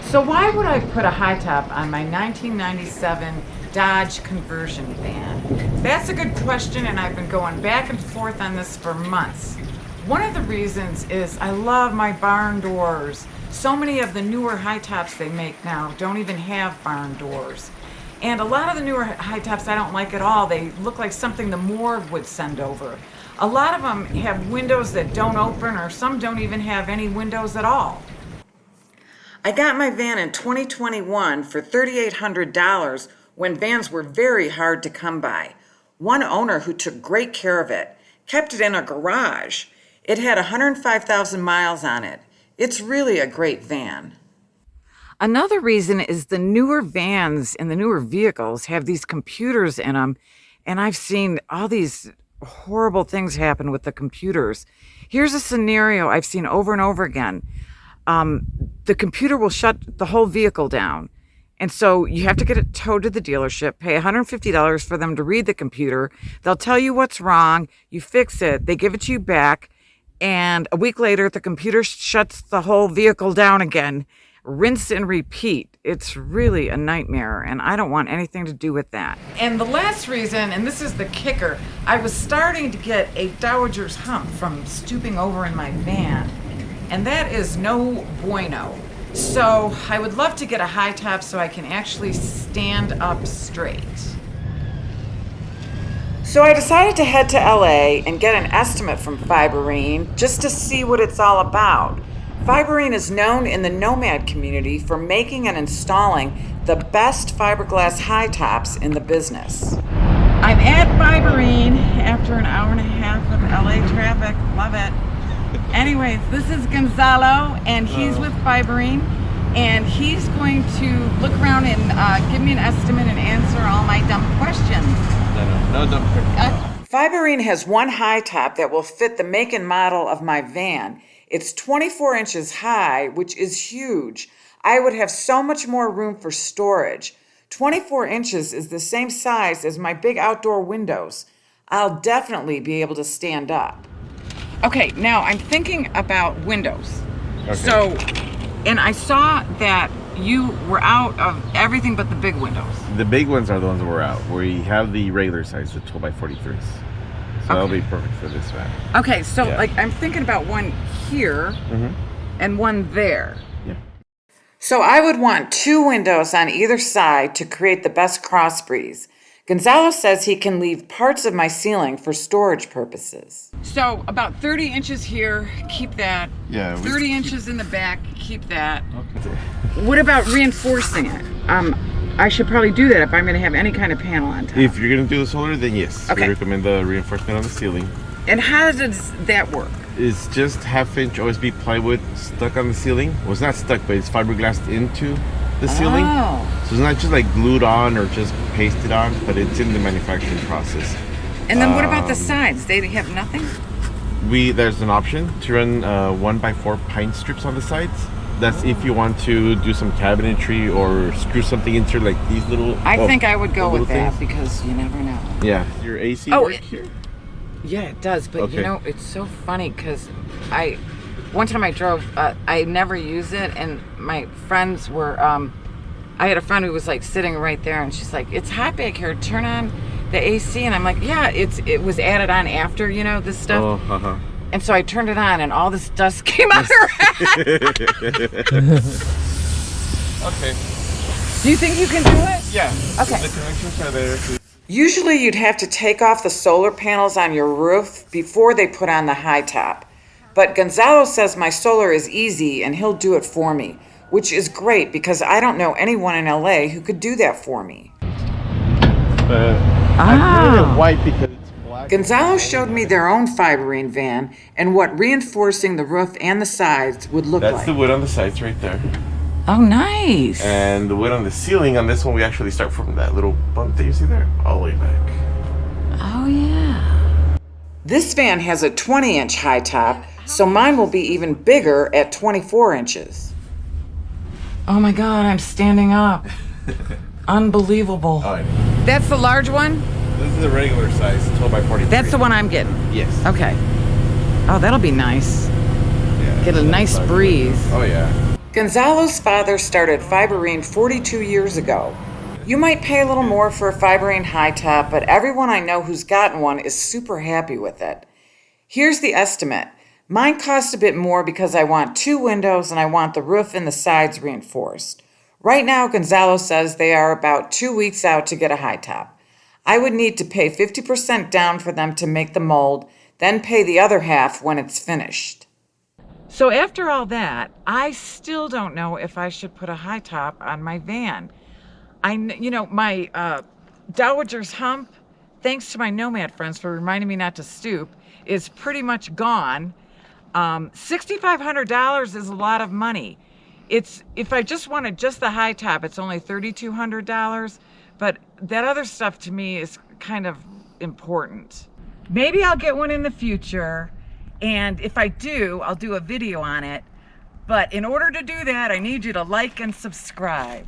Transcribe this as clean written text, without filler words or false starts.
So why would I put a high top on my 1997 Dodge conversion van? That's a good question, and I've been going back and forth on this for months. One of the reasons is I love my barn doors. So many of the newer high tops they make now don't even have barn doors. And a lot of the newer high tops I don't like at all. They look like something the morgue would send over. A lot of them have windows that don't open, or some don't even have any windows at all. I got my van in 2021 for $3,800 when vans were very hard to come by. One owner who took great care of it kept it in a garage. It had 105,000 miles on it. It's really a great van. Another reason is the newer vans and the newer vehicles have these computers in them, and I've seen all these horrible things happen with the computers. Here's a scenario I've seen over and over again. The computer will shut the whole vehicle down. And so you have to get it towed to the dealership, pay $150 for them to read the computer. They'll tell you what's wrong. You fix it. They give it to you back. And a week later, the computer shuts the whole vehicle down again. Rinse and repeat. It's really a nightmare, and I don't want anything to do with that. And the last reason, and this is the kicker, I was starting to get a dowager's hump from stooping over in my van. And that is no bueno. So I would love to get a high top so I can actually stand up straight. So I decided to head to LA and get an estimate from Fiberine just to see what it's all about. Fiberine is known in the nomad community for making and installing the best fiberglass high tops in the business. I'm at Fiberine after an hour and a half of LA traffic. Love it. Anyways, this is Gonzalo, and he's with Fiberine, and he's going to look around and give me an estimate and answer all my dumb questions. No dumb questions. Fiberine has one high top that will fit the make and model of my van. It's 24 inches high, which is huge. I would have so much more room for storage. 24 inches is the same size as my big outdoor windows. I'll definitely be able to stand up. Okay, now I'm thinking about windows. Okay. So, and I saw that you were out of everything but the big windows. The big ones are the ones that we're out. We have the regular size, the 12 by 43s. So that'll be perfect for this van. Okay, so like I'm thinking about one here and one there. Yeah. So I would want two windows on either side to create the best cross breeze. Gonzalo says he can leave parts of my ceiling for storage purposes. So about 30 inches here, keep that. Yeah. 30 inches in the back, keep that. Okay. What about reinforcing it? I should probably do that if I'm going to have any kind of panel on top. If you're going to do the solar, then yes. Okay. We recommend the reinforcement on the ceiling. And how does that work? It's just 1/2 inch OSB plywood stuck on the ceiling. Well, it's not stuck, but it's fiberglassed into the ceiling. Oh. So it's not just like glued on or just pasted on, but it's in the manufacturing process. And then what about the sides? They have nothing? There's an option to run 1x4 pine strips on the sides. That's if you want to do some cabinetry or screw something into like these little. I think I would go with that things. because you never know. Yeah, your AC work here. Yeah, it does. But Okay. you know, it's so funny because one time I drove, I never use it, and my friends were. I had a friend who was like sitting right there, and she's like, "It's hot back here. Turn on the AC." And I'm like, "Yeah, it was added on after this stuff." Oh, And so I turned it on, and all this dust came out her head. Okay. Do you think you can do it? Yeah. Okay. The connections are there. Usually you'd have to take off the solar panels on your roof before they put on the high top. But Gonzalo says my solar is easy and he'll do it for me, which is great because I don't know anyone in LA who could do that for me. I painted it white because it's black. Gonzalo showed me their own Fiberine van and what reinforcing the roof and the sides would look That's like. the wood on the sides right there. Oh, nice. And the wood on the ceiling on this one, we actually start from that little bump that you see there, all the way back. Oh, yeah. This van has a 20-inch high top, so mine will be even bigger at 24 inches. Oh my God, I'm standing up. Unbelievable. Oh, yeah. That's the large one? This is the regular size, 12 by 43. That's the one I'm getting? Yes. Okay. Oh, that'll be nice. Yeah, Get a nice breeze. Oh, yeah. Gonzalo's father started Fiberine 42 years ago. You might pay a little more for a Fiberine high top, but everyone I know who's gotten one is super happy with it. Here's the estimate. Mine cost a bit more because I want 2 windows and I want the roof and the sides reinforced. Right now, Gonzalo says they are about 2 weeks out to get a high top. I would need to pay 50% down for them to make the mold, then pay the other half when it's finished. So after all that, I still don't know if I should put a high top on my van. My Dowager's hump, thanks to my nomad friends for reminding me not to stoop, is pretty much gone. $6,500 is a lot of money. If I just wanted just the high top, it's only $3,200, but that other stuff to me is kind of important. Maybe I'll get one in the future, and if I do, I'll do a video on it. But in order to do that, I need you to like and subscribe.